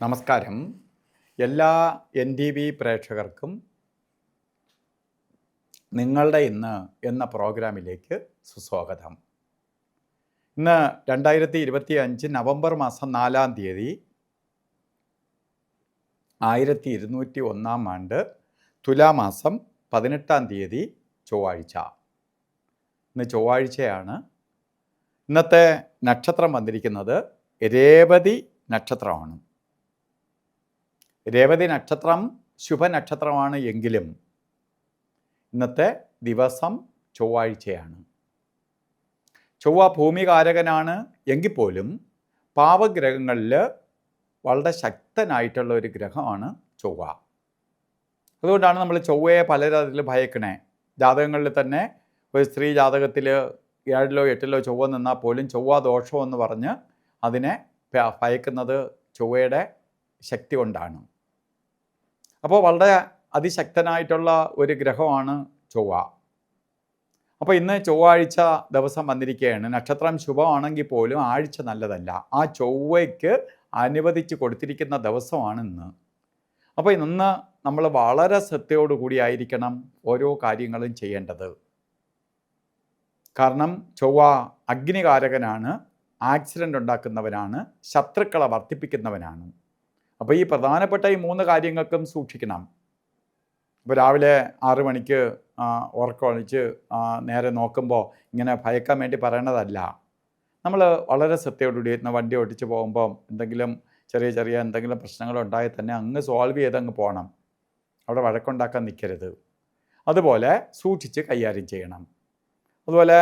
നമസ്കാരം. എല്ലാ NTV പ്രേക്ഷകർക്കും നിങ്ങളുടെ ഇന്ന് എന്ന പ്രോഗ്രാമിലേക്ക് സുസ്വാഗതം. ഇന്ന് 2025 നവംബർ മാസം 4-ാം തീയതി 1201 ആണ്ട് തുലാമാസം 18-ാം തീയതി ചൊവ്വാഴ്ച. ഇന്ന് ചൊവ്വാഴ്ചയാണ്. ഇന്നത്തെ നക്ഷത്രം വന്നിരിക്കുന്നത് രേവതി നക്ഷത്രമാണ്. രേവതി നക്ഷത്രം ശുഭനക്ഷത്രമാണ് എങ്കിലും ഇന്നത്തെ ദിവസം ചൊവ്വാഴ്ചയാണ്. ചൊവ്വ ഭൂമികാരകനാണ് എങ്കിൽ പോലും പാവഗ്രഹങ്ങളിൽ വളരെ ശക്തനായിട്ടുള്ള ഒരു ഗ്രഹമാണ് ചൊവ്വ. അതുകൊണ്ടാണ് നമ്മൾ ചൊവ്വയെ പലതരത്തിൽ ഭയക്കണേ. ജാതകങ്ങളിൽ തന്നെ ഒരു സ്ത്രീ ജാതകത്തിൽ 7-ലോ 8-ലോ ചൊവ്വ നിന്നാൽ പോലും ചൊവ്വ ദോഷമെന്ന് പറഞ്ഞ് അതിനെ ഭയക്കുന്നത് ചൊവ്വയുടെ ശക്തി കൊണ്ടാണ്. അപ്പോൾ വളരെ അതിശക്തനായിട്ടുള്ള ഒരു ഗ്രഹമാണ് ചൊവ്വ. അപ്പോൾ ഇന്ന് ചൊവ്വാഴ്ച ദിവസം വന്നിരിക്കുകയാണ്. നക്ഷത്രം ശുഭമാണെങ്കിൽ പോലും ആഴ്ച നല്ലതല്ല. ആ ചൊവ്വയ്ക്ക് അനുവദിച്ച് കൊടുത്തിരിക്കുന്ന ദിവസമാണ് ഇന്ന്. അപ്പോൾ ഇന്ന് നമ്മൾ വളരെ ശ്രദ്ധയോടുകൂടി ആയിരിക്കണം ഓരോ കാര്യങ്ങളും ചെയ്യേണ്ടത്. കാരണം ചൊവ്വ അഗ്നികാരകനാണ്, ആക്സിഡൻ്റ് ഉണ്ടാക്കുന്നവനാണ്, ശത്രുക്കളെ വർദ്ധിപ്പിക്കുന്നവനാണ്. അപ്പോൾ ഈ പ്രധാനപ്പെട്ട ഈ 3 കാര്യങ്ങൾക്കും സൂക്ഷിക്കണം. ഇപ്പോൾ രാവിലെ 6 മണിക്ക് ഉറക്കമൊഴിച്ച് നേരെ നോക്കുമ്പോൾ ഇങ്ങനെ ഭയക്കാൻ വേണ്ടി പറയണതല്ല. നമ്മൾ വളരെ ശ്രദ്ധയോടുകൂടി വണ്ടി ഓടിച്ച് പോകുമ്പോൾ എന്തെങ്കിലും ചെറിയ എന്തെങ്കിലും പ്രശ്നങ്ങളുണ്ടായാൽ തന്നെ അങ്ങ് സോൾവ് ചെയ്തങ്ങ് പോകണം. അവിടെ വഴക്കുണ്ടാക്കാൻ നിൽക്കരുത്. അതുപോലെ സൂക്ഷിച്ച് കൈകാര്യം ചെയ്യണം. അതുപോലെ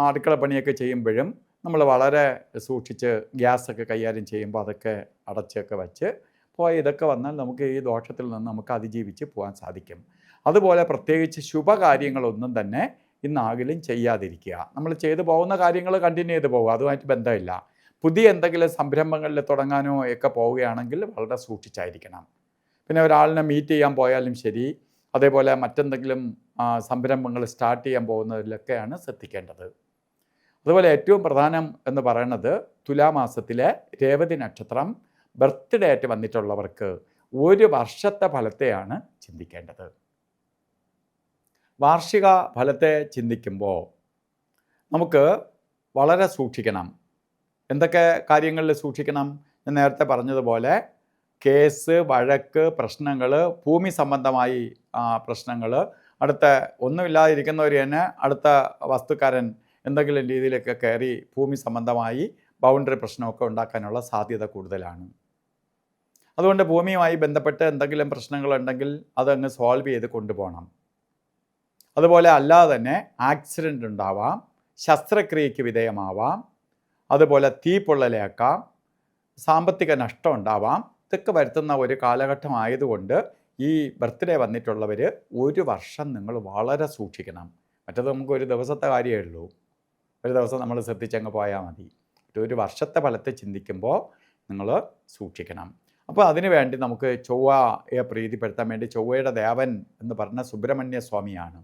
അടുക്കള പണിയൊക്കെ ചെയ്യുമ്പോഴും നമ്മൾ വളരെ സൂക്ഷിച്ച് ഗ്യാസൊക്കെ കൈകാര്യം ചെയ്യുമ്പോൾ അതൊക്കെ അടച്ചൊക്കെ വച്ച് ഇതൊക്കെ വന്നാൽ നമുക്ക് ഈ ദോഷത്തിൽ നിന്ന് നമുക്ക് അതിജീവിച്ച് പോകാൻ സാധിക്കും. അതുപോലെ പ്രത്യേകിച്ച് ശുഭകാര്യങ്ങളൊന്നും തന്നെ ഇന്നാകിലും ചെയ്യാതിരിക്കുക. നമ്മൾ ചെയ്തു പോകുന്ന കാര്യങ്ങൾ കണ്ടിന്യൂ ചെയ്ത് പോകുക, അതുമായിട്ട് ബന്ധമില്ല. പുതിയ എന്തെങ്കിലും സംരംഭങ്ങളിൽ തുടങ്ങാനോ ഒക്കെ പോവുകയാണെങ്കിൽ വളരെ സൂക്ഷിച്ചായിരിക്കണം. പിന്നെ ഒരാളിനെ മീറ്റ് ചെയ്യാൻ പോയാലും ശരി, അതേപോലെ മറ്റെന്തെങ്കിലും സംരംഭങ്ങൾ സ്റ്റാർട്ട് ചെയ്യാൻ പോകുന്നതിലൊക്കെയാണ് ശ്രദ്ധിക്കേണ്ടത്. അതുപോലെ ഏറ്റവും പ്രധാനം എന്ന് പറയുന്നത് തുലാമാസത്തിലെ രേവതി നക്ഷത്രം ബർത്ത്ഡേ ആയിട്ട് വന്നിട്ടുള്ളവർക്ക് 1 വർഷത്തെ ഫലത്തെയാണ് ചിന്തിക്കേണ്ടത്. വാർഷിക ഫലത്തെ ചിന്തിക്കുമ്പോൾ നമുക്ക് വളരെ സൂക്ഷിക്കണം. എന്തൊക്കെ കാര്യങ്ങളിൽ സൂക്ഷിക്കണം? ഞാൻ നേരത്തെ പറഞ്ഞതുപോലെ കേസ്, വഴക്ക്, പ്രശ്നങ്ങൾ, ഭൂമി സംബന്ധമായി പ്രശ്നങ്ങൾ, അടുത്ത ഒന്നുമില്ലാതിരിക്കുന്നവർ തന്നെ അടുത്ത വസ്തുക്കാരൻ എന്തെങ്കിലും രീതിയിലൊക്കെ കയറി ഭൂമി സംബന്ധമായി ബൗണ്ടറി പ്രശ്നമൊക്കെ ഉണ്ടാക്കാനുള്ള സാധ്യത കൂടുതലാണ്. അതുകൊണ്ട് ഭൂമിയുമായി ബന്ധപ്പെട്ട് എന്തെങ്കിലും പ്രശ്നങ്ങളുണ്ടെങ്കിൽ അതങ്ങ് സോൾവ് ചെയ്ത് കൊണ്ടുപോകണം. അതുപോലെ അല്ലാതെ തന്നെ ആക്സിഡൻ്റ് ഉണ്ടാവാം, ശസ്ത്രക്രിയയ്ക്ക് വിധേയമാവാം, അതുപോലെ തീപ്പൊള്ളലേക്കാം, സാമ്പത്തിക നഷ്ടം ഉണ്ടാവാം. ഇതൊക്കെ വരുത്തുന്ന ഒരു കാലഘട്ടമായതുകൊണ്ട് ഈ ബർത്ത്ഡേ വന്നിട്ടുള്ളവർ 1 വർഷം നിങ്ങൾ വളരെ സൂക്ഷിക്കണം. മറ്റത് നമുക്ക് ഒരു ദിവസത്തെ കാര്യമേ ഉള്ളൂ. ഒരു ദിവസം നമ്മൾ ശ്രദ്ധിച്ചങ്ങ് പോയാൽ മതി. 1 വർഷത്തെ ഫലത്തെ ചിന്തിക്കുമ്പോൾ നിങ്ങൾ സൂക്ഷിക്കണം. അപ്പോൾ അതിനു വേണ്ടി നമുക്ക് ചൊവ്വയെ പ്രീതിപ്പെടുത്താൻ വേണ്ടി ചൊവ്വയുടെ ദേവൻ എന്ന് പറഞ്ഞ സുബ്രഹ്മണ്യ സ്വാമിയാണ്.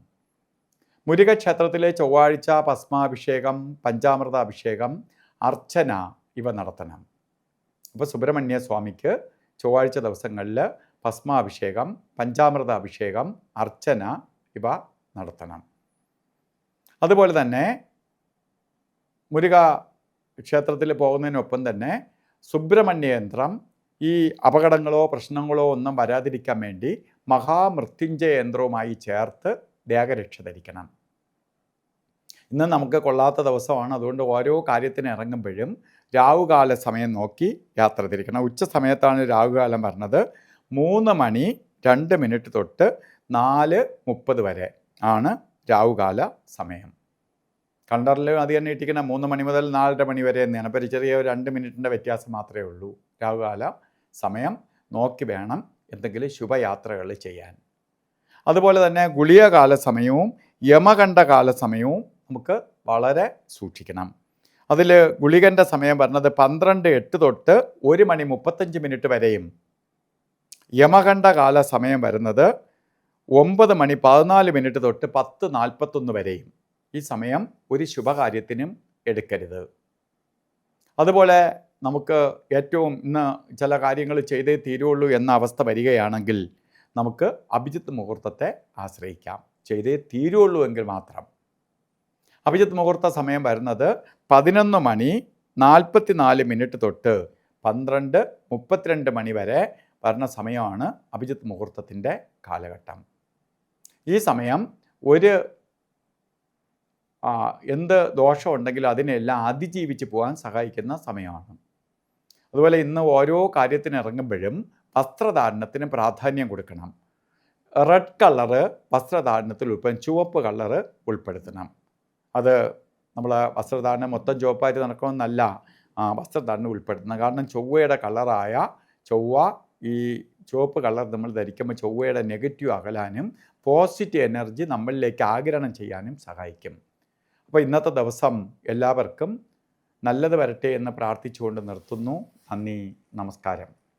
മുരുക ക്ഷേത്രത്തിലെ ചൊവ്വാഴ്ച ഭസ്മാഭിഷേകം, പഞ്ചാമൃത അഭിഷേകം, അർച്ചന ഇവ നടത്തണം. അപ്പോൾ സുബ്രഹ്മണ്യ സ്വാമിക്ക് ചൊവ്വാഴ്ച ദിവസങ്ങളിൽ ഭസ്മാഭിഷേകം, പഞ്ചാമൃത അഭിഷേകം, അർച്ചന ഇവ നടത്തണം. അതുപോലെ തന്നെ മുരുക ക്ഷേത്രത്തിൽ പോകുന്നതിനൊപ്പം തന്നെ സുബ്രഹ്മണ്യ യന്ത്രം ഈ അപകടങ്ങളോ പ്രശ്നങ്ങളോ ഒന്നും വരാതിരിക്കാൻ വേണ്ടി മഹാമൃത്യുഞ്ജയ യന്ത്രവുമായി ചേർത്ത് ദേഹരക്ഷ ധരിക്കണം. ഇന്ന് നമുക്ക് കൊള്ളാത്ത ദിവസമാണ്. അതുകൊണ്ട് ഓരോ കാര്യത്തിന് ഇറങ്ങുമ്പോഴും രാവുകാല സമയം നോക്കി യാത്ര തിരിക്കണം. ഉച്ച സമയത്താണ് രാവുകാലം പറഞ്ഞത്. 3 മണി 2 മിനിറ്റ് തൊട്ട് 4:30 വരെ ആണ് രാവുകാല സമയം. കണ്ടറിൽ അത് തന്നെ ഇട്ടിരിക്കണം. 3 മണി മുതൽ 4:30 മണി വരെ തന്നെയാണ്. അപ്പോൾ ചെറിയ 2 മിനിറ്റിൻ്റെ വ്യത്യാസം മാത്രമേ ഉള്ളൂ. രാവുകാല സമയം നോക്കി വേണം എന്തെങ്കിലും ശുഭയാത്രകൾ ചെയ്യാൻ. അതുപോലെ തന്നെ ഗുളികകാല സമയവും യമകണ്ഠകാല സമയവും നമുക്ക് വളരെ സൂക്ഷിക്കണം. അതിൽ ഗുളികൻ്റെ സമയം പറഞ്ഞത് 12:08 തൊട്ട് 1 മണി 35 മിനിറ്റ് വരെയും, യമകണ്ഠകാല സമയം വരുന്നത് 9 മണി 14 മിനിറ്റ് തൊട്ട് 10:41 വരെയും. ഈ സമയം ഒരു ശുഭകാര്യത്തിനും എടുക്കരുത്. അതുപോലെ നമുക്ക് ഏറ്റവും ഇന്ന് ചില കാര്യങ്ങൾ ചെയ്തേ തീരുള്ളൂ എന്ന അവസ്ഥ വരികയാണെങ്കിൽ നമുക്ക് അഭിജിത്ത് മുഹൂർത്തത്തെ ആശ്രയിക്കാം. ചെയ്തേ തീരുള്ളൂ എങ്കിൽ മാത്രം. അഭിജിത്ത് മുഹൂർത്ത സമയം വരുന്നത് 11:44 തൊട്ട് 12:32 മണി വരെ വരുന്ന സമയമാണ് അഭിജിത്ത് മുഹൂർത്തത്തിൻ്റെ കാലഘട്ടം. ഈ സമയം എന്ത് ദോഷമുണ്ടെങ്കിലും അതിനെല്ലാം അതിജീവിച്ച് പോകാൻ സഹായിക്കുന്ന സമയമാണ്. അതുപോലെ ഇന്ന് ഓരോ കാര്യത്തിന് ഇറങ്ങുമ്പോഴും വസ്ത്രധാരണത്തിന് പ്രാധാന്യം കൊടുക്കണം. റെഡ് കളറ് വസ്ത്രധാരണത്തിൽ ചുവപ്പ് കളറ് ഉൾപ്പെടുത്തണം. അത് നമ്മൾ വസ്ത്രധാരണം മൊത്തം ചുവപ്പായിട്ട് നടക്കണമെന്നല്ല വസ്ത്രധാരണം ഉൾപ്പെടുത്തണം. കാരണം ചൊവ്വയുടെ കളറായ ചൊവ്വ ഈ ചുവപ്പ് കളർ നമ്മൾ ധരിക്കുമ്പോൾ ചൊവ്വയുടെ നെഗറ്റീവ് അകലാനും പോസിറ്റീവ് എനർജി നമ്മളിലേക്ക് ആഗിരണം ചെയ്യാനും സഹായിക്കും. അപ്പോൾ ഇന്നത്തെ ദിവസം എല്ലാവർക്കും നല്ലത് വരട്ടെ എന്ന് പ്രാർത്ഥിച്ചുകൊണ്ട് നിർത്തുന്നു. നന്ദി, നമസ്കാരം.